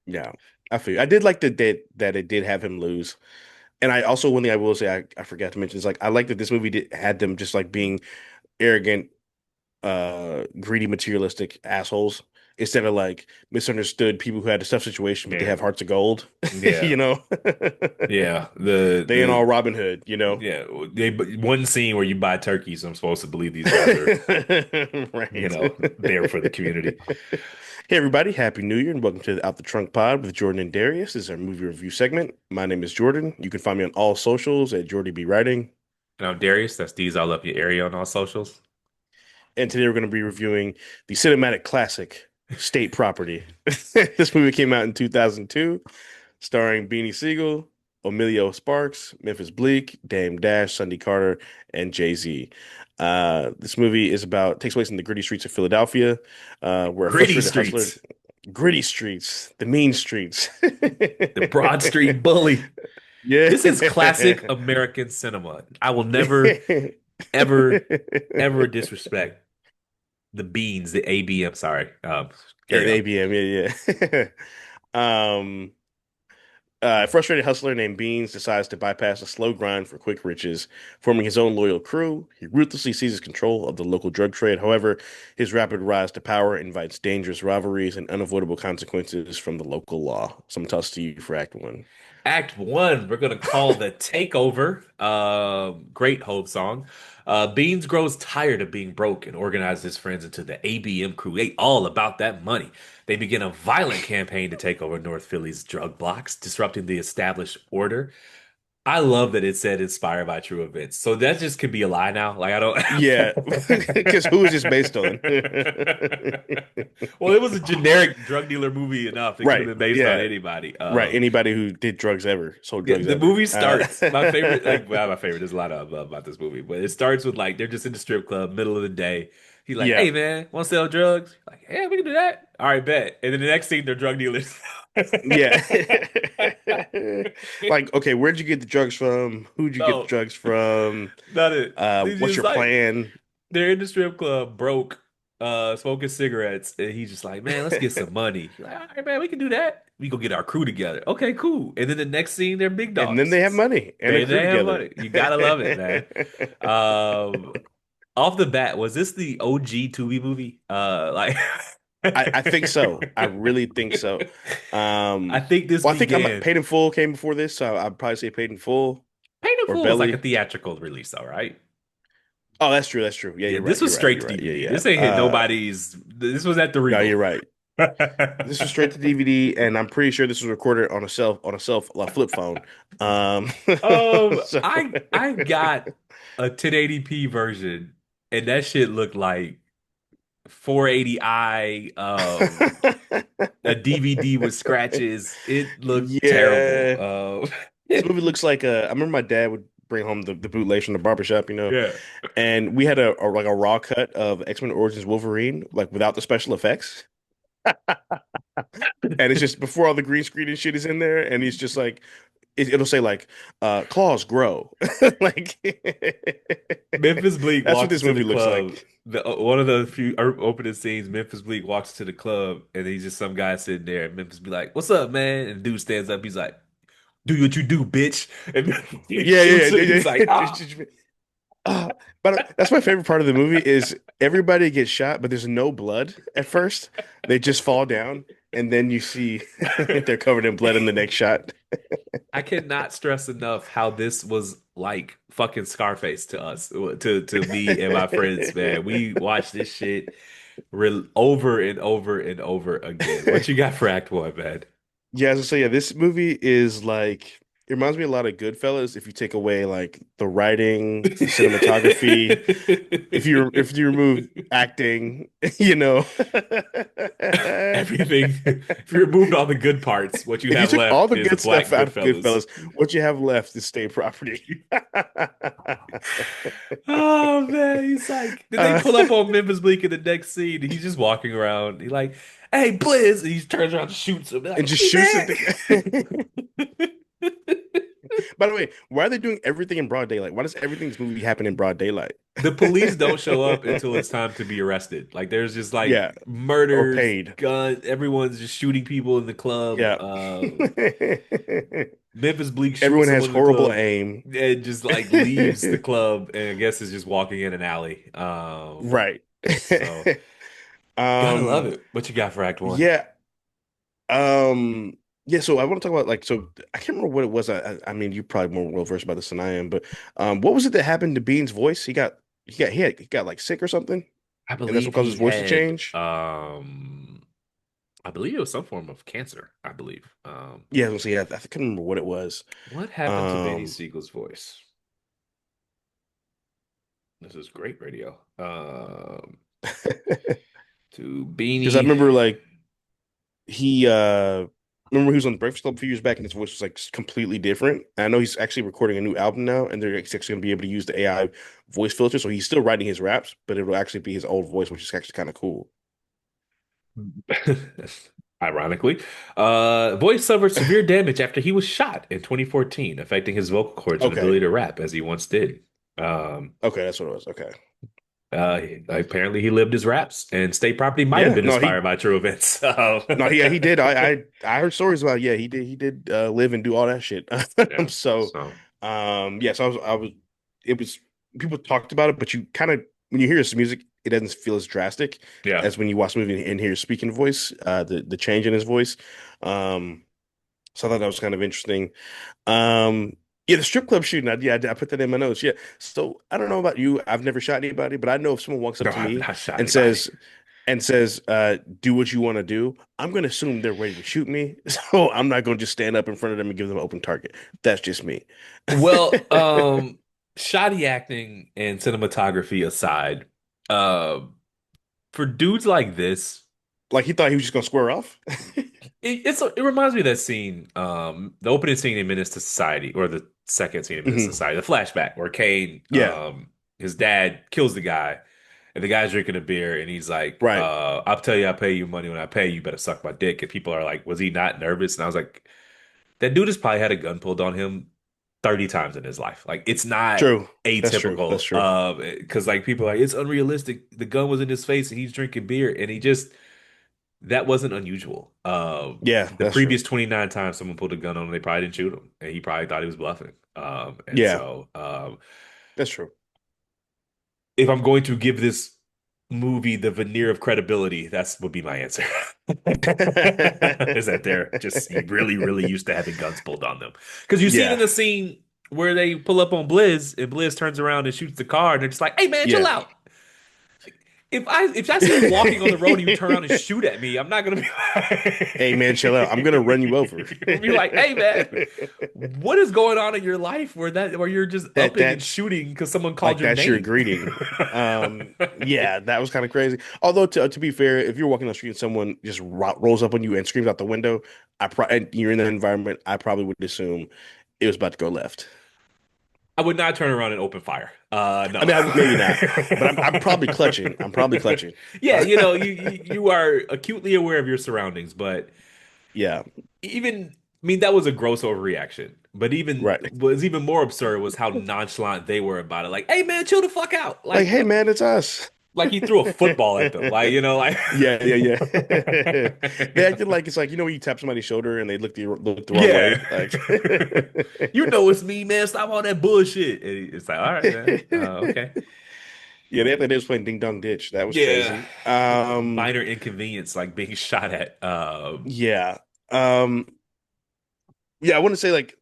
Yeah, I feel you. I did like that it did have him lose. And I also one thing I will say I forgot to mention is like I like that this movie had them just like being arrogant, greedy, materialistic assholes instead of like misunderstood people who had a tough situation but they Yeah, have hearts of gold. yeah, You know, yeah. they ain't all Robin Hood. You know, Yeah, they one scene where you buy turkey, so I'm supposed to believe these guys are, right. there for the community. Hey everybody, Happy New Year and welcome to the Out the Trunk Pod with Jordan and Darius. This is our movie review segment. My name is Jordan. You can find me on all socials at Jordy B Writing. And I'm Darius. That's D's all up your area on all socials. And today we're going to be reviewing the cinematic classic State Property. This movie came out in 2002, starring Beanie Siegel, Emilio Sparks, Memphis Bleak, Dame Dash, Sunday Carter, and Jay-Z. This movie takes place in the gritty streets of Philadelphia, where a Gritty frustrated hustler, streets, gritty streets, the mean streets. the Broad Street Bully. Yeah. This is classic American cinema. I will never, ever, ever disrespect the beans, the ABM. Sorry. Carry on. ABM, yeah, yeah. Um, a frustrated hustler named Beans decides to bypass a slow grind for quick riches, forming his own loyal crew. He ruthlessly seizes control of the local drug trade. However, his rapid rise to power invites dangerous rivalries and unavoidable consequences from the local law. Some toss to you for Act One. Act one, we're gonna call the takeover. Great Hope song. Beans grows tired of being broke and organizes his friends into the ABM crew. They all about that money. They begin a violent campaign to take over North Philly's drug blocks, disrupting the established order. I love that it said inspired by true events. So that just could be a lie now. Like I Yeah, don't. because who is this based on? Well, it was a generic drug dealer movie enough. It could have Right. been based on Yeah. anybody. Right. Anybody who did drugs ever, sold Yeah, drugs the ever. movie starts. My favorite, like, well, my favorite. There's a lot of about this movie, but it starts with like they're just in the strip club, middle of the day. He's like, Yeah. "Hey, man, want to sell drugs?" Like, "Yeah, we can do that." All right, bet. And then the next scene, they're drug dealers. Yeah. Like, okay, where'd you get the drugs from? Who'd you get the No, drugs from? not it. They What's just your like plan? they're in the strip club, broke, smoking cigarettes, and he's just like, "Man, let's get some money." He's like, "All right, man, we can do that. We go get our crew together." Okay, cool. And then the next scene, they're big And then they have dogs. money and a crew They have together. money. You gotta love it, man. Um, Off the bat, was this the OG Tubi movie? Like, I think so. I really think so. I think this Well, I think began. Paid in Full came before this, so I'd probably say Paid in Full Paid in or Full was like a Belly. theatrical release, though, right? Oh, that's true. That's true. Yeah, Yeah, you're this right. was You're right. straight You're to right. DVD. Yeah, This ain't hit nobody's. This was at the yeah. No, Regal. you're right. This was straight to DVD, and I'm pretty sure this was recorded on a flip phone. So I got a 1080p version, and that shit looked like 480i, a DVD with scratches. It looked terrible. yeah, this movie looks like I remember my dad would bring home the bootlegs from the barbershop, Yeah. and we had like a raw cut of X-Men Origins Wolverine, like without the special effects. And it's just before all the green screen and shit is in there, and he's just like it'll say like claws grow. Like Memphis Bleak that's what walks this into the movie looks club. like. The one of the few opening scenes, Memphis Bleak walks to the club, and he's just some guy sitting there. And Memphis be like, "What's up, man?" And the dude stands up. He's like, "Do what you do, bitch." And he Yeah, shoots yeah, him. yeah, He's like, yeah. "Ah." But that's my favorite part of the movie is everybody gets shot, but there's no blood at first. They just fall down, and then you see they're covered in blood in the next shot. I cannot stress enough how this was like fucking Scarface to us, to me and my friends, man. We watched this shit over and over and over again. What you got for Act One, man? Yeah, as I say, yeah, this movie is like it reminds me a lot of Goodfellas if you take away like the writing, the cinematography, if you remove acting, you know. Everything. If you removed all the good parts, what you If you have took all left the is a good stuff black out of Goodfellas. Goodfellas, what you have left is state property. Oh man, he's like, did they Uh, pull up on Memphis Bleak in the next scene? He's just walking around. He's like, "Hey, Blizz!" And he turns around and shoots him. They're and like, just "Hey, shoots at man!" the By the way, why are they doing everything in broad daylight? Why does everything in this movie happen in broad daylight? The police don't show up until it's time to be arrested. Like there's just like Yeah, or murders, paid. guns, everyone's just shooting people in the club. Yeah. Memphis Bleak shoots Everyone has someone in the horrible club aim. and just like leaves the club and I guess is just walking in an alley. Right. So gotta love Um, it. What you got for Act One? yeah. Um, yeah, so I want to talk about like so I can't remember what it was. I mean, you're probably more well versed about this than I am, but what was it that happened to Bean's voice? He got like sick or something, I and that's what believe caused he his voice to had change. I believe it was some form of cancer, I believe. Yeah, let's see, I can't remember what it was. What happened to Beanie Um, Siegel's voice? This is great radio. To because I Beanie. remember like he remember he was on the Breakfast Club a few years back, and his voice was like completely different. And I know he's actually recording a new album now, and they're actually going to be able to use the AI voice filter, so he's still writing his raps, but it'll actually be his old voice, which is actually kind of cool. Ironically, voice suffered severe damage after he was shot in 2014, affecting his vocal cords and Okay. ability to rap as he once did. Um, Okay, that's what it was. Okay. Apparently, he lived his raps, and state property might have Yeah, been inspired by true events. no, he did. I heard stories about he did live and do all that shit. Yeah. So So, yeah, so I was it was people talked about it, but you kind of when you hear his music, it doesn't feel as drastic yeah. as when you watch the movie and hear his speaking voice, the change in his voice. Um, so I thought that was kind of interesting. Yeah, the strip club shooting. I put that in my notes. Yeah. So I don't know about you. I've never shot anybody, but I know if someone walks up No, to I've me not shot and anybody. do what you want to do, I'm going to assume they're ready to shoot me. So I'm not going to just stand up in front of them and give them an open target. That's just me. Well, shoddy acting and cinematography aside, uh, for dudes like this, Like he thought he was just going to square off. it reminds me of that scene, the opening scene in Menace to Society, or the second scene in Menace to Mhm. Society, the flashback where Kane, Yeah. his dad kills the guy, and the guy's drinking a beer, and he's like, Right. "I'll tell you, I pay you money. When I pay you, you better suck my dick." And people are like, "Was he not nervous?" And I was like, "That dude has probably had a gun pulled on him 30 times in his life. Like, it's not True. That's true. That's atypical, true. because like people are like, it's unrealistic. The gun was in his face, and he's drinking beer, and he just." That wasn't unusual. Yeah, The that's true. previous 29 times someone pulled a gun on him, they probably didn't shoot him, and he probably thought he was bluffing. And Yeah, so, that's true. if I'm going to give this movie the veneer of credibility, that's would be my answer. Is that they're just really, really used to having guns pulled on them? Because you see it in Yeah. the scene where they pull up on Blizz, and Blizz turns around and shoots the car, and they're just like, "Hey man, chill Yeah. out." If I see you walking on the road and you turn around and shoot at me, I'm not gonna be Hey man, chill out. I'm gonna run you over. like, be like, "Hey man, what is going on in your life where you're just That upping and that's shooting because someone called like your that's your name?" greeting. Yeah, that was kind of crazy. Although to be fair, if you're walking down the street and someone just rolls up on you and screams out the window, and you're in that environment, I probably would assume it was about to go left. I would not turn around and open fire. I No. mean, maybe not, but I'm probably clutching. I'm probably clutching. Yeah, Uh, you are acutely aware of your surroundings, but yeah, even I mean that was a gross overreaction. But even right. what was even more absurd was how nonchalant they were about it. Like, "Hey man, chill the fuck out!" Like, hey man, it's us. Like he threw a football at them. Like like Yeah, yeah, yeah. They acted like it's like when you tap somebody's shoulder and they look the wrong yeah. way. Like, You know it's me, man. Stop all that bullshit. And it's like, all right, man. Okay. yeah, they was playing Ding Dong Ditch. That was Yeah. crazy. Minor inconvenience, like being shot at. Yeah, um, yeah. I want to say like,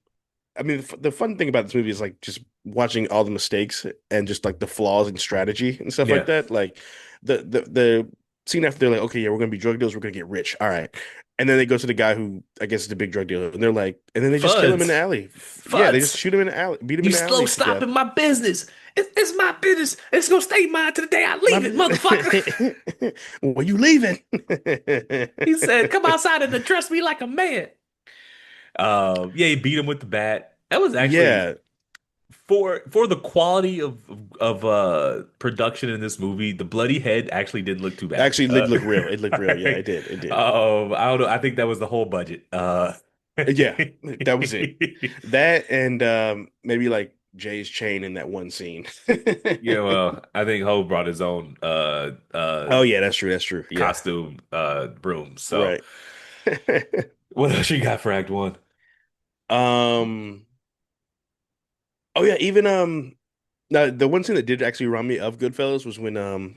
I mean, the fun thing about this movie is like just watching all the mistakes and just like the flaws in strategy and stuff like Yeah. that. Like the scene after they're like, okay, yeah, we're gonna be drug dealers, we're gonna get rich, all right. And then they go to the guy who I guess is the big drug dealer, and they're like, and then they just kill him in the Fuds. alley. Yeah, they just Fuds. shoot him in the alley, beat him You in the slow alley to death. stopping my business. It's my business. It's gonna stay mine to the day I My, leave it, motherfucker. when you leaving? He said, "Come outside and address me like a man." Yeah, he beat him with the bat. That was actually Yeah, for the quality of production in this movie, the bloody head actually didn't look too bad. actually, it looked real. It looked real. Yeah, it did. It did. I don't know. I think that was the whole budget. Yeah, that was it. That and maybe like Jay's chain in that one scene. Yeah, well, I think Ho brought his own Oh yeah, that's true. That's true. Yeah. costume broom. So Right. what else you got for Act One? Um. Oh yeah. Even now the one scene that did actually remind me of Goodfellas was when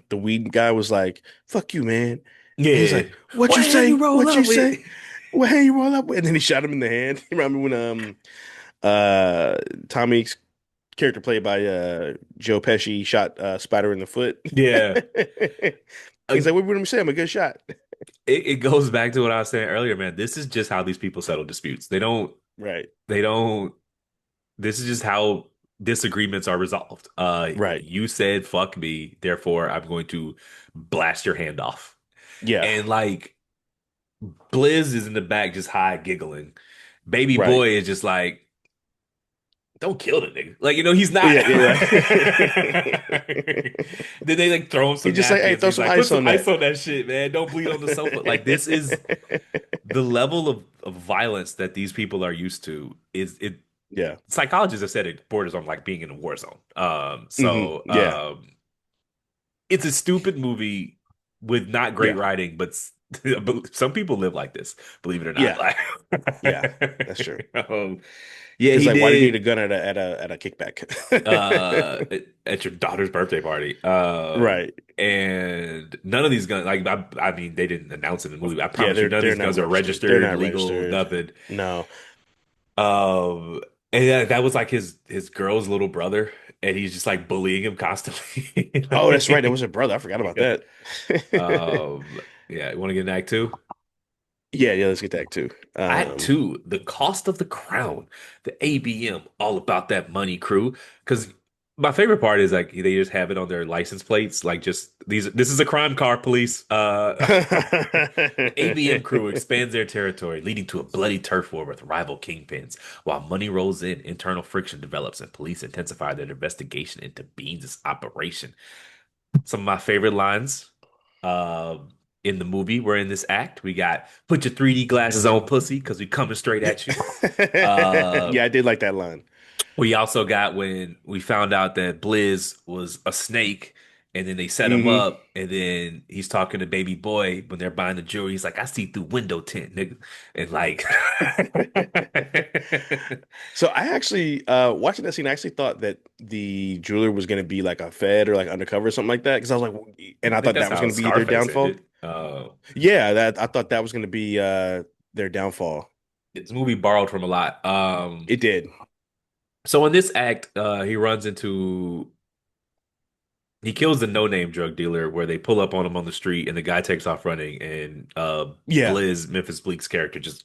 the weed guy was like, "Fuck you, man," and he's Yeah. like, "What you What hand you say? roll What you up with? say? What hand you roll up with?" And then he shot him in the hand. You remember when uh Tommy's character played by Joe Pesci shot Spider in the foot? Yeah. He's Uh, like, "What would you say? I'm a good shot." it goes back to what I was saying earlier, man. This is just how these people settle disputes. Right. They don't, this is just how disagreements are resolved. Right. You said fuck me, therefore I'm going to blast your hand off. Yeah. And like Blizz is in the back just high giggling. Baby Right. boy is just like, don't kill the nigga. Like, he's not. Yeah. Yeah. Then they like throw him He's some just like, "Hey, napkins. throw He's some like, put ice some on ice that." on that shit, man. Don't bleed on the sofa. Like, this is the level of violence that these people are used to. Is it Yeah. Psychologists have said it borders on like being in a war zone. Yeah. It's a stupid movie with not great Yeah. writing, but but some people live like this, believe it or not. Yeah. Like, Yeah. That's true. yeah, Because he like, why do you need a did gun at a kickback? at your daughter's birthday party. Right. And none of these guns, like I mean, they didn't announce it in the movie. I Yeah, promise you, none of they're these not guns are registered. They're registered, not legal, registered. nothing. No. Um, and that was like his girl's little brother, and he's just like bullying him constantly. Oh, that's right. It was Like, her brother. I forgot about yeah. that. Yeah, you want to get an act two? Yeah, yeah, let's get that too. Act two, the cost of the crown, the ABM, all about that money, crew. Because my favorite part is like they just have it on their license plates, like just these. This is a crime car, police. The ABM crew expands their territory, leading to a bloody turf war with rival kingpins. While money rolls in, internal friction develops, and police intensify their investigation into Beans' operation. Some of my favorite lines in the movie were in this act. We got put your 3D glasses on, pussy, because we coming straight at you. Uh, Yeah, I did like that line. we also got when we found out that Blizz was a snake, and then they set him Hmm. up, and then he's talking to baby boy when they're buying the jewelry. He's like, I see through window tint, nigga. And like So I actually watching that scene, I actually thought that the jeweler was gonna be like a Fed or like undercover or something like that. Because I was like, and I I think thought that's that was how gonna be their Scarface downfall. ended. Yeah, that I thought that was gonna be their downfall. This movie borrowed from a lot. It did. So in this act, he kills the no-name drug dealer where they pull up on him on the street and the guy takes off running and Yeah, Blizz, Memphis Bleak's character, just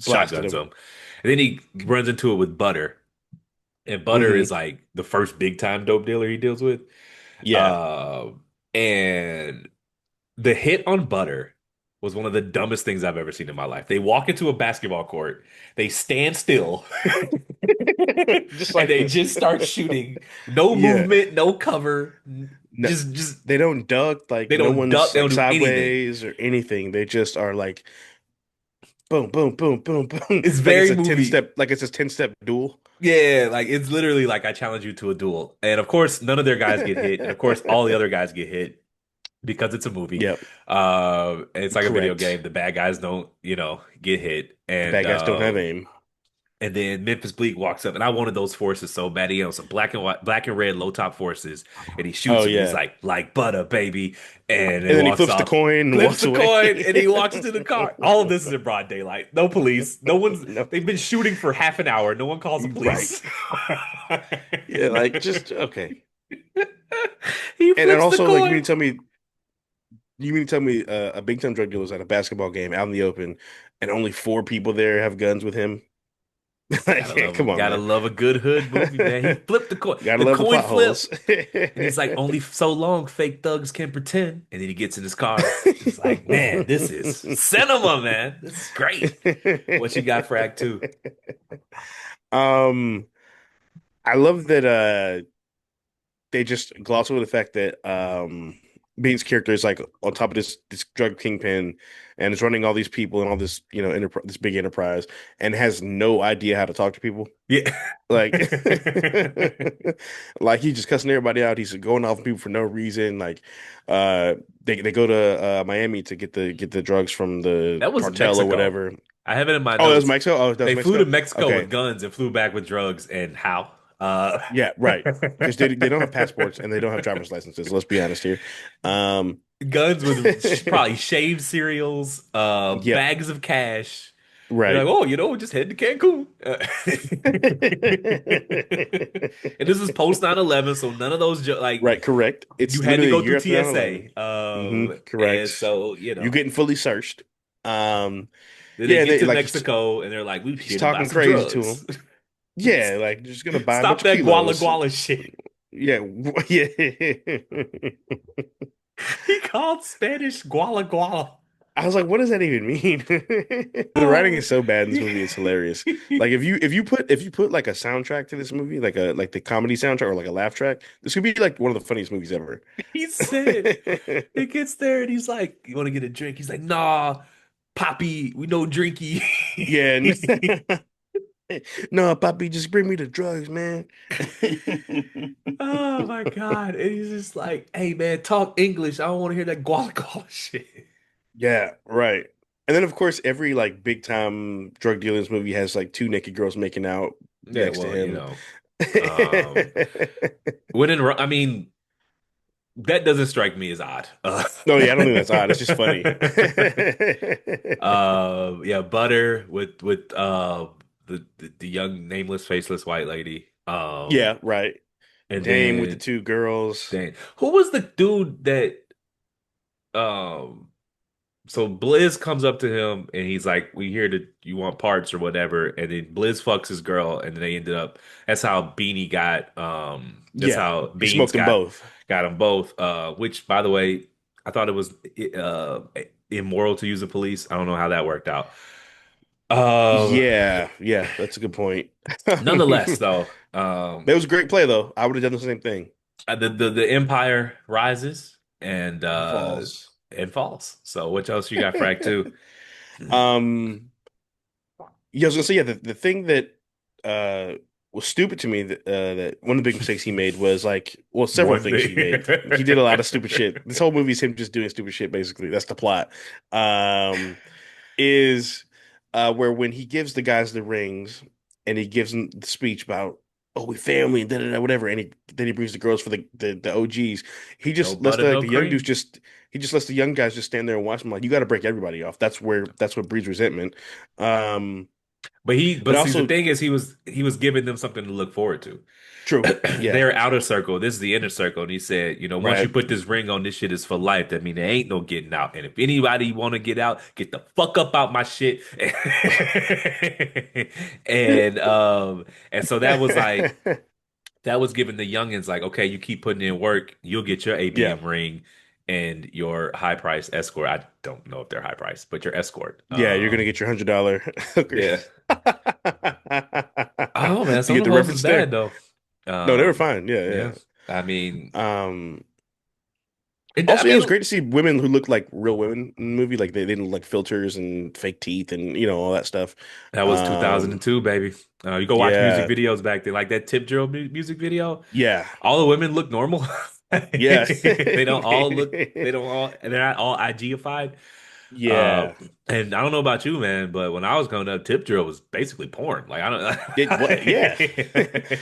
blasted shotguns him. him. And then he runs into it with Butter. And Butter is Hmm. like the first big time dope dealer he deals with. Yeah. Uh, and the hit on Butter was one of the dumbest things I've ever seen in my life. They walk into a basketball court, they stand still, Just and like they this. just start shooting. No Yeah. movement, no cover. No, Just they don't duck, like they no don't duck, one's they like don't do anything. sideways or anything. They just are like boom, boom, boom, boom, boom. It's Like it's very a 10 movie. step, like it's a 10-step duel. Yeah, like it's literally like I challenge you to a duel. And of course, none of their guys get hit. And of course, all the other guys get hit because it's a movie. Yep, And it's like a video correct. game. The bad guys don't, get hit. The bad guys don't have aim. And then Memphis Bleak walks up, and I wanted those forces so bad. He had some black and white, black and red low top forces, and he shoots Oh him. And he's yeah. like butter, baby, and he And then he walks flips the off, coin and flips walks the away. coin, and he walks into the car. All of this is in broad daylight. No police. No one's. No, They've been shooting for half an hour. No one calls the right. police. Yeah, like just okay. He And flips the also like coin. you mean to tell me a big time drug dealer was at a basketball game out in the open and only four people there have guns with him? Gotta Like, love come him. on, Gotta man. love a good hood movie, man. He flipped the coin. Gotta The love the coin plot flip. holes. And he's like, only so long fake thugs can pretend. And then he gets in his car. He's like, man, this is cinema, man. This is great. What you got for Act Two? Um, I love that they just gloss over the fact that Bean's character is like on top of this drug kingpin and is running all these people and all this, this big enterprise and has no idea how to talk to people. Yeah. Like, like he's just cussing everybody out. He's going off on people for no reason. Like, uh, they go to Miami to get the drugs from the That was cartel or Mexico. whatever. I have it in my Oh, that was notes. Mexico. Oh, that was They flew to Mexico. Mexico Okay, with guns and flew back with drugs. And how? yeah, right. Because they don't have passports and they don't have driver's licenses. Let's be honest here. Um, Guns with probably shaved cereals, yep, bags of cash. They're like, right. oh, just head to Cancun. And this is post 9/11, so none of those like Right, correct. you It's had to literally a go year through after 9/11. TSA. And Correct. so You're getting fully searched. Um, then they yeah, get they to like Mexico and they're like, we're he's here to buy talking some crazy to drugs. him. Yeah, like just gonna buy a bunch Stop of that guala kilos. guala shit. Yeah, yeah. He called Spanish guala guala. I was like, what does that even mean? The writing is so bad in this movie, it's hilarious. Like if you put like a soundtrack to this movie, like the comedy soundtrack or like a laugh track, this could be like one of the funniest movies ever. He said, he gets there and he's like, you want to get a drink? He's like, nah, Poppy, we no drinky. Yeah. No, Poppy, just bring me the drugs, man. Oh my God. And he's just like, hey man, talk English. I don't want to hear that guala guala shit. Yeah, right. And then of course every like big time drug dealers movie has like two naked girls making out Yeah, next to well, him. I mean, that doesn't strike me as odd. No, yeah, I don't think that's odd. It's just funny. Yeah, Butter with the young nameless faceless white lady. Yeah, right. And Dame with the then two girls. dang, who was the dude that um so Blizz comes up to him and he's like, we hear that you want parts or whatever, and then Blizz fucks his girl, and then they ended up that's how Beanie got that's Yeah, how he Beans smoked them both. got them both. Which by the way, I thought it was uh immoral to use the police. I don't know how that worked out. Uh Yeah, yeah, that's a good point. Nonetheless though, That was a great play though. I would have done the same thing. the empire rises And falls. and falls. So what else you got for Act Two? Um, yeah, I was gonna say, yeah, the thing that uh was stupid to me that one of the big mistakes he made was like, well, several One things he thing. made. He did a lot of stupid shit. This whole movie is him just doing stupid shit, basically. That's the plot. Um, is where when he gives the guys the rings and he gives them the speech about oh we family and da da da whatever, and he brings the girls for the OGs. He No just lets butter, no the young dudes cream. just he just lets the young guys just stand there and watch them like you got to break everybody off. That's what breeds resentment. Um, but But see, the also thing is, he was giving them something to look forward to. true, yeah, Their outer circle, this is the inner circle, and he said, once you right. put this ring on, this shit is for life. That mean there ain't no getting out. And if anybody want to get out, get the fuck up out my shit. and and so that was like that was giving the youngins like, okay, you keep putting in work, you'll get your Yeah. ABM ring and your high price escort. I don't know if they're high price, but your escort. Yeah, you're gonna get your $100 Yeah. hookers. Oh man, You some get of the the hoes was reference bad there. though. No, they were fine. Yeah. Yeah, I mean, yeah. I Also, yeah, it mean, was great to see women who looked like real women in the movie. Like they didn't like filters and fake teeth and all that stuff. that was Um, 2002, baby. You go watch music yeah, videos back then, like that Tip Drill music video. yeah, All the women look normal. yeah, They don't all, and they're not all IGified. Uh, yeah. and I don't know about you, man, but when I was growing up, Tip Drill was basically porn. Like It what? Yeah. I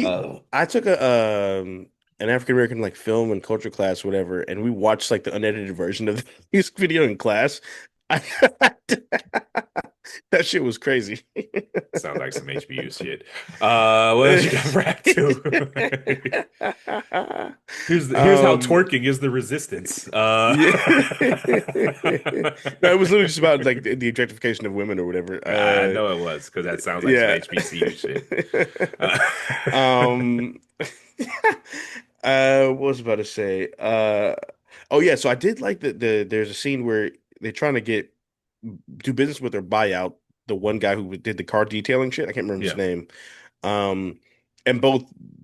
don't. I took a an African American like film and culture class, whatever, and we watched like the unedited version of the music video in class. I, that shit was crazy. Sounds like some HBU shit. What else you got for Act Two? Here's how Um, twerking is the resistance. yeah. No, it was literally just about like the objectification of women or whatever. I know it was because that sounds like some Yeah. HBCU shit. Uh, Um, what was I about to say? Oh yeah, so I did like there's a scene where they're trying to do business with or buy out the one guy who did the car detailing shit. I can't remember his yeah, name. Um, and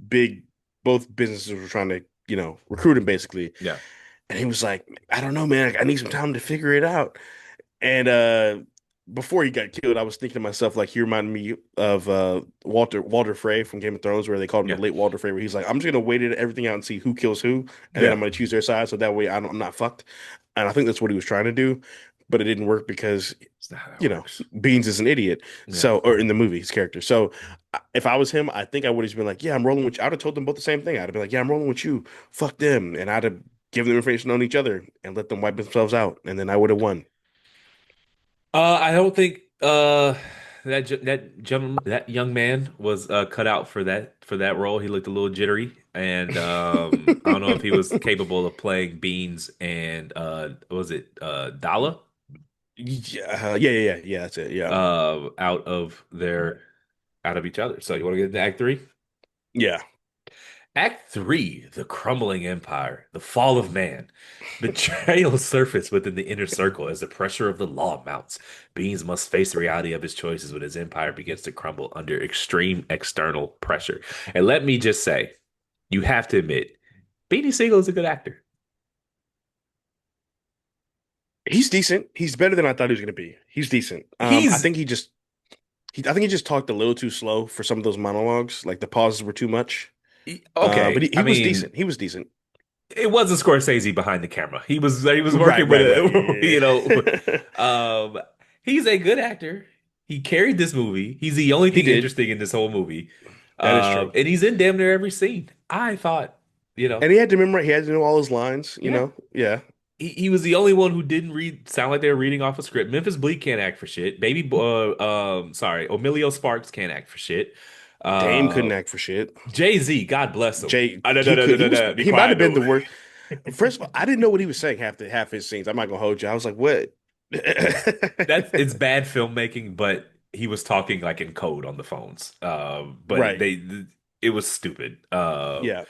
big both businesses were trying to, recruit him basically. yeah. And he was like, I don't know, man. I need some time to figure it out. And before he got killed, I was thinking to myself, like, he reminded me of Walter Frey from Game of Thrones, where they called him the Yeah. late Walter Frey, where he's like, I'm just gonna wait everything out and see who kills who, and then Yeah. I'm gonna choose their side, so that way I'm not fucked. And I think that's what he was trying to do, but it didn't work because, It's not how that you know, works. Beans is an idiot. Yeah. So, or in the movie, his character. So, if I was him, I think I would have just been like, yeah, I'm rolling with you. I'd have told them both the same thing. I'd have been like, yeah, I'm rolling with you. Fuck them, and I'd have given them information on each other and let them wipe themselves out, and then I would have won. I don't think that young man was cut out for that role. He looked a little jittery, and I don't know if he was capable of playing Beans and was it Dala Yeah. That's it. Yeah, out of each other. So you want to get into Act Three? yeah. Act 3, The Crumbling Empire, The Fall of Man. Betrayal surfaces within the inner circle as the pressure of the law mounts. Beans must face the reality of his choices when his empire begins to crumble under extreme external pressure. And let me just say, you have to admit, Beanie Siegel is a good actor. He's decent. He's better than I thought he was going to be. He's decent. I He's think I think he just talked a little too slow for some of those monologues. Like the pauses were too much. But okay. he I was mean, decent. He was decent. it wasn't Scorsese behind the camera. He was Right, working with right, right. a Yeah. um he's a good actor. He carried this movie. He's the only He thing did. interesting in this whole movie. That is true. And he's in damn near every scene. I thought, And he had to memorize. He had to know all his lines. yeah. Yeah. He was the only one who didn't read sound like they were reading off a script. Memphis Bleak can't act for shit. Sorry, Emilio Sparks can't act for shit. Dame Uh couldn't act for shit. Jay-Z, God bless him. Jay, No, no, he no, could. no, He no, was. no. Be He might have quiet. been No. the worst. First of all, I didn't know what he was saying half his scenes. I'm not gonna hold you. I was like, what? It's bad filmmaking, but he was talking like in code on the phones. But Right. it was stupid. Yeah.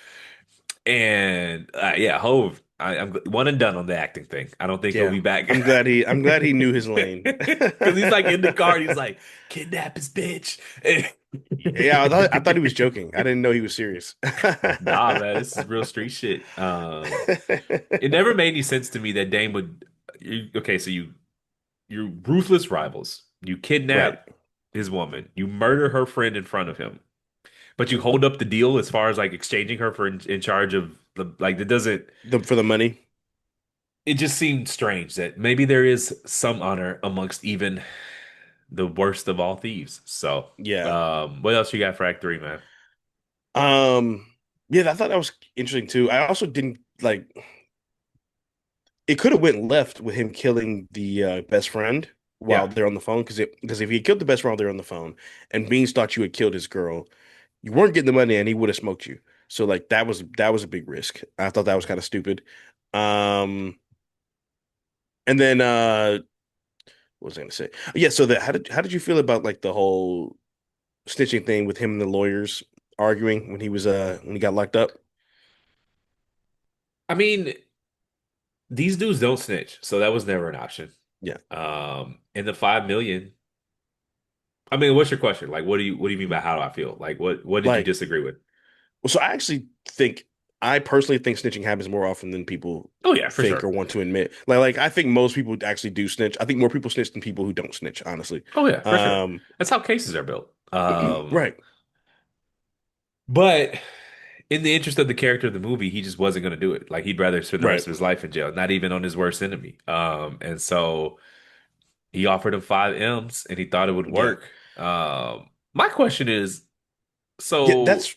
And yeah, Hove, I'm one and done on the acting thing. I don't think he'll Yeah. be back I'm glad he knew his lane. because he's like in the car. And he's like, kidnap his bitch. Yeah, I thought he was joking. I didn't know he was serious. Nah, man, this is real street shit. It never made any sense to me that Dame would. Okay, so you're ruthless rivals. You Right. kidnap his woman. You murder her friend in front of him. But you hold up the deal as far as like exchanging her for in charge of the like it doesn't For the money. it just seemed strange that maybe there is some honor amongst even the worst of all thieves. So Yeah. what else you got for Act 3, man? Um, yeah, I thought that was interesting too. I also didn't like it could have went left with him killing the best friend while Yeah. they're on the phone because if he had killed the best friend while they're on the phone and Beans thought you had killed his girl, you weren't getting the money and he would have smoked you. So like that was a big risk. I thought that was kind of stupid. Um, and then what was I gonna say? Yeah, so how did you feel about like the whole snitching thing with him and the lawyers arguing when he got locked up? I mean, these dudes don't snitch, so that was never an option. Yeah. And the 5 million. I mean, what's your question? Like, what do you mean by how do I feel? Like, what did you Like, disagree with? well, so I personally think snitching happens more often than people Oh yeah, for think or sure. want to admit. Like I think most people actually do snitch. I think more people snitch than people who don't snitch, honestly. Oh yeah, for sure. Um, That's how cases are built. right, But in the interest of the character of the movie, he just wasn't going to do it. Like he'd rather spend the right, rest of his life in jail, not even on his worst enemy. And so he offered him 5 M's, and he thought it would yeah, work. My question is, yeah. so That's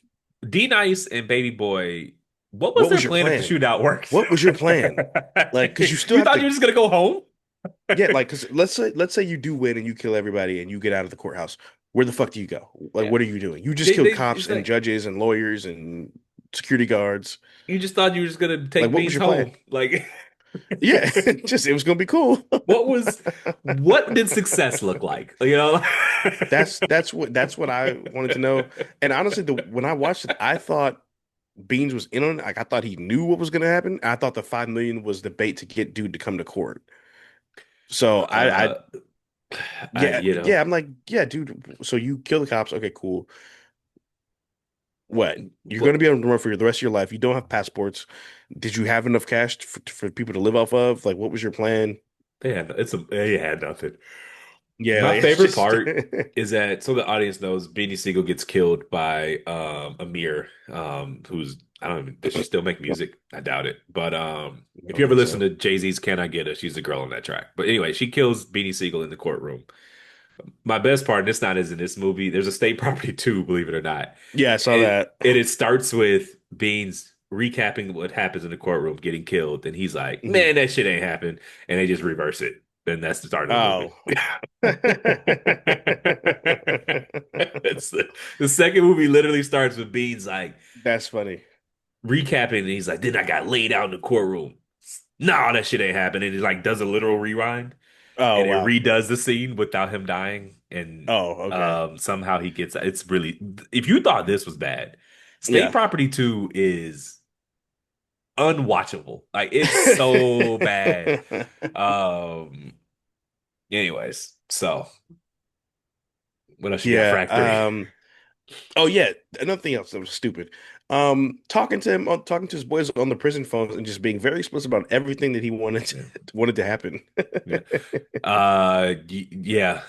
D Nice and Baby Boy, what was what their was your plan if the plan? shootout worked? What was your plan? Like, because you still You have thought you to, were just gonna go home? yeah. Like, because let's say you do win and you kill everybody and you get out of the courthouse. Where the fuck do you go? Like, Yeah, what are you doing? You just killed cops it's and like judges and lawyers and security guards. you just thought you were just gonna Like, take what was Beans your home. plan? Like, Yeah, just it was gonna be cool. what was what did success look like? You know? That's what I wanted to know. And honestly, when I watched it, I thought Beans was in on it. Like I thought he knew what was going to happen. I thought the 5 million was the bait to get dude to come to court. So I Uh, yeah you know, yeah I'm like yeah dude. So you kill the cops? Okay, cool. What? You're going to Well, be on the road for the rest of your life. You don't have passports. Did you have enough cash for people to live off of? Like, what was your plan? they had nothing. Yeah, My like it's favorite just part is that so the audience knows Beanie Siegel gets killed by Amir, who's I don't even does she still make music? I doubt it. But I if you don't ever think listen so. to Jay-Z's Can I Get Her, she's the girl on that track. But anyway, she kills Beanie Siegel in the courtroom. My best part, and this not is in this movie, there's a state property too, believe it or not. Yeah, I saw And, that. and it starts with Beans recapping what happens in the courtroom, getting killed, and he's like, Mhm. "Man, that shit ain't happened," and they just reverse it. And that's the start of the movie. Oh. It's the second movie literally starts with Beans like That's funny. recapping, and he's like, "Then I got laid out in the courtroom." No, that shit ain't happened. And he like does a literal rewind, Oh and it wow. redoes the scene without him dying, and Oh, okay. somehow he gets. It's really. If you thought this was bad, State Yeah. Property 2 is unwatchable. Like it's so bad. Um. Anyways, so what else you got for Yeah. Act 3? Oh yeah. Another thing else that was stupid. Talking to him, talking to his boys on the prison phones, and just being very explicit about everything that he wanted Yeah. wanted to happen. Yeah. Yeah.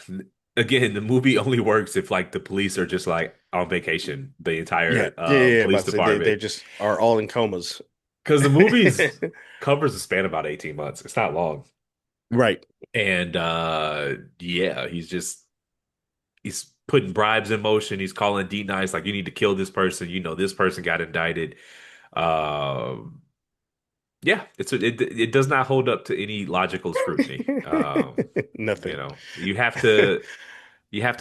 Again, the movie only works if like the police are just like on vacation, the Yeah. entire Yeah. Yeah. police About to say they department. just are all in comas. Because the movie's covers a span about 18 months. It's not long. Right. And yeah, he's putting bribes in motion. He's calling D Nice like you need to kill this person. You know, this person got indicted. Um yeah, it does not hold up to any logical scrutiny. Nothing. You have to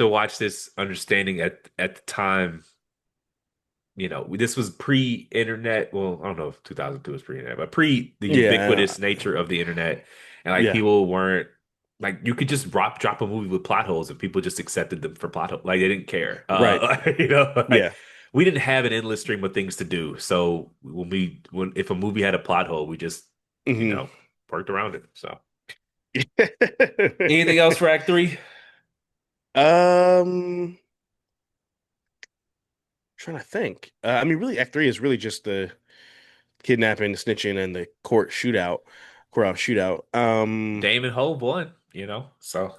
watch this understanding at the time, this was pre-internet. Well, I don't know if 2002 was pre-internet, but pre the Yeah. ubiquitous nature of the internet. And like Yeah. people weren't like you could just drop a movie with plot holes and people just accepted them for plot holes. Like they didn't care. Right. Like Yeah. we didn't have an endless stream of things to do. So when if a movie had a plot hole, we just, you Hmm. know, worked around it. So anything else for Act 3? Um, trying to think. I mean, really, Act 3 is really just the kidnapping, the snitching, and the courthouse shootout. Damon Hove won, so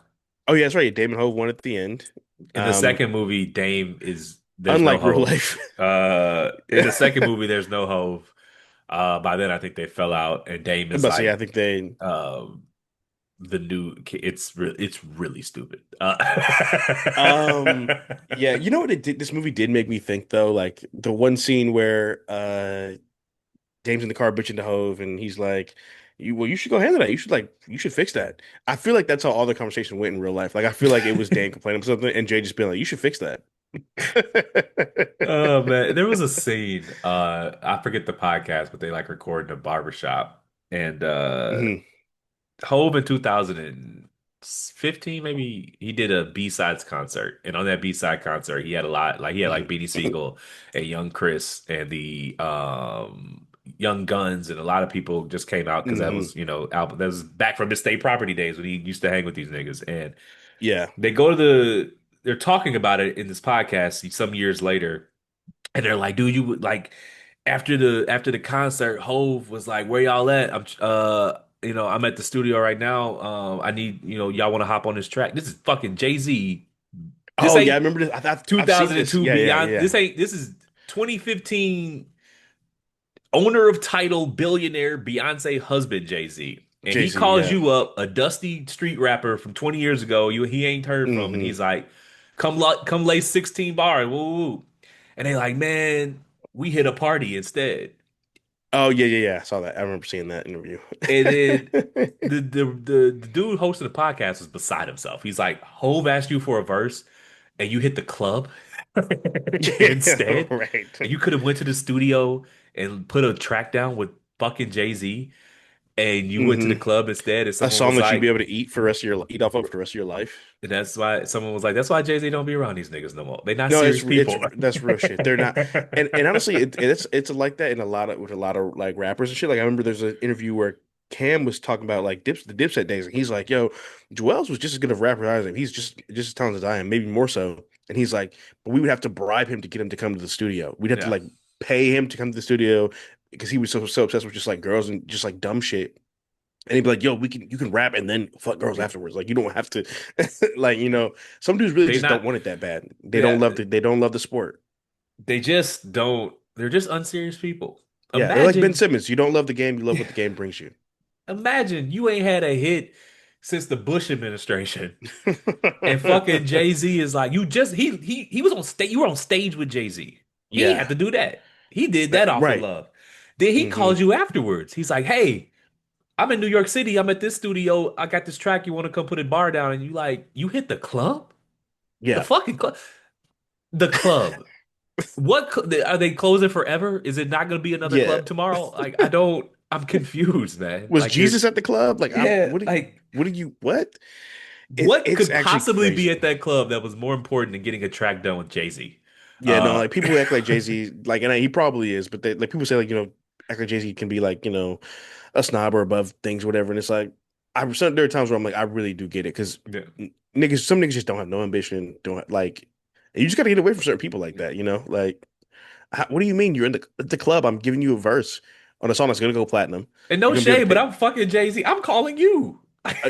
Oh yeah, that's right. Damon Hove won at the end. in the Um, second movie, there's no unlike real Hove. life. In the Yeah. second movie, there's no Hove. By then I think they fell out, and Dame is But see, I like think they. um the new it's really stupid. Um, yeah, you know what it did? This movie did make me think though, like the one scene where Dame's in the car bitching to Hove, and he's like, you should go handle that. You should fix that." I feel like that's how all the conversation went in real life. Like I feel like it was Dan complaining about something, and Jay just being like, "You should fix that." Oh man, there was a scene, I forget the podcast, but they like recorded in a barbershop, and Hmm. Hove in 2015, maybe he did a B-sides concert, and on that B-side concert, he had a lot, like he had like Hmm. Beanie Siegel and Young Chris and the Young Guns, and a lot of people just came out because that Hmm. was, album that was back from his state property days when he used to hang with these niggas, and Yeah. they they're talking about it in this podcast some years later, and they're like, dude, you would like after the concert, Hove was like, "Where y'all at? I'm at the studio right now. I need, y'all want to hop on this track. This is fucking Jay-Z. This Oh yeah, I ain't remember this. I've seen this. 2002 Yeah, yeah, Beyond. yeah. This is 2015 owner of title billionaire Beyonce husband Jay-Z. And he Jay-Z. calls Yeah. you up, a dusty street rapper from 20 years ago, he ain't heard from, and Hmm. he's like, come lay 16 bars, woo, woo, woo. And they like, man, we hit a party instead. Oh yeah, yeah, yeah. I saw that. I remember seeing that interview. And then the dude hosting the podcast was beside himself. He's like, Hove asked you for a verse and you hit the club Yeah, instead. And right. you could have went to the studio and put a track down with fucking Jay-Z, and you went to the Hmm. club instead, and A someone song was that you'd be like, able to eat off of for the rest of your life. and that's why Jay-Z don't be around these niggas no more. They not No, serious it's people. that's real shit. They're not, and honestly, it's like that in a lot of with a lot of like rappers and shit. Like I remember there's an interview where Cam was talking about like the Dipset days, and he's like, "Yo, Joel's was just as good of a rapper as I am. He's just as talented as I am, maybe more so." And he's like, but we would have to bribe him to get him to come to the studio. We'd have to Yeah. like pay him to come to the studio because he was so obsessed with just like girls and just like dumb shit. And he'd be like, "Yo, you can rap and then fuck girls afterwards. Like you don't have to, like some dudes really They just don't not want it that bad. yeah, They don't love the sport. they just don't they're just unserious people. Yeah, they're like Ben Imagine Simmons. You don't love the game, you love what the game brings you. imagine you ain't had a hit since the Bush administration. And fucking Jay-Z is like, you just he was on stage, you were on stage with Jay-Z. He ain't Yeah, had to do that. He did that off of right. love. Then he Hmm. calls you afterwards. He's like, hey, I'm in New York City. I'm at this studio. I got this track. You want to come put a bar down? And you like, you hit the club? The Yeah, fucking club? The club. Are they closing forever? Is it not going to be another yeah. club tomorrow? Like, I don't, I'm confused, man. Was Like, you're, Jesus at the club? Like, I'm. yeah, like, What do you? What? what It's could actually possibly be at crazy. that club that was more important than getting a track done with Jay-Z? Yeah, no, Uh, like people who act like Jay Z, like, and he probably is, but they like people say like act like Jay Z can be like a snob or above things, or whatever. And it's like there are times where I'm like, I really do get it because yeah. some niggas just don't have no ambition, don't like. You just got to get away from certain people like that, Like, what do you mean you're in the club? I'm giving you a verse on a song that's gonna go platinum. And You're no gonna be able to shade, but pay. I'm fucking Jay-Z. I'm calling you.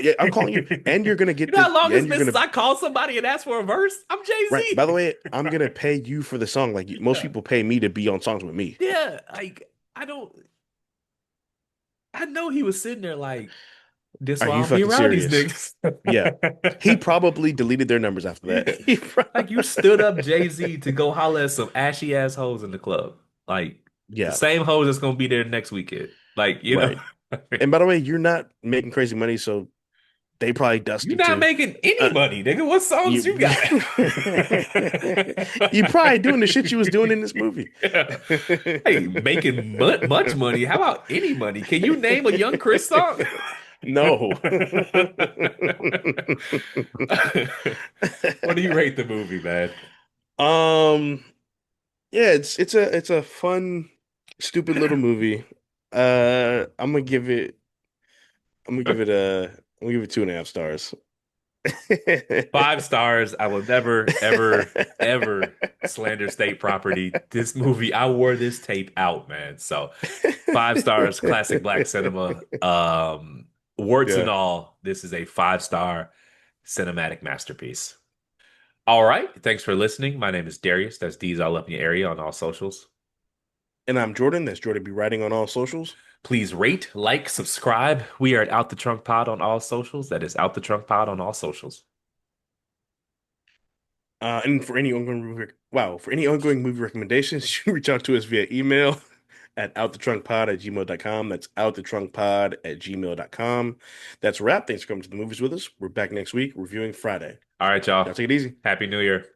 Yeah, I'm calling you, and you're gonna You get know how long and it's you're been since gonna I called somebody and asked for a verse? I'm right. By the Jay-Z. way, I'm gonna pay you for the song. Like most Yeah. people pay me to be on songs with me. Yeah. Like, I don't, I know he was sitting there like, this Are why I you don't be fucking around these serious? niggas. Yeah. He probably deleted their numbers after that. Yeah. Like, you stood up Jay-Z to go holler at some ashy ass hoes in the club. Like, the Yeah, same hoes that's gonna be there next weekend. Like, you know, right. And by the way, you're not making crazy money, so they probably you're dusted not to making any uh, money, nigga. What songs you you got? you probably doing the shit you was doing in this movie. Yeah. Hey, making much money. How about any money? Can you name a Young Chris song? No. What do you rate the movie, man? Um, yeah, it's a fun, stupid little movie. I'm gonna give it 2.5 stars. 5 stars. I will never, ever, ever slander state property. This movie, I wore this tape out, man. So 5 stars, classic black cinema. Warts and Yeah. all, this is a 5 star cinematic masterpiece. All right. Thanks for listening. My name is Darius. That's D's all up in your area on all socials. And I'm Jordan. That's Jordan B. Writing on all socials. Please rate, like, subscribe. We are at Out the Trunk Pod on all socials. That is Out the Trunk Pod on all socials. And for any ongoing movie recommendations, you reach out to us via email at outthetrunkpod@gmail.com. That's outthetrunkpod@gmail.com. That's a wrap. Thanks for coming to the movies with us. We're back next week reviewing Friday. All right, Y'all y'all. take it easy. Happy New Year.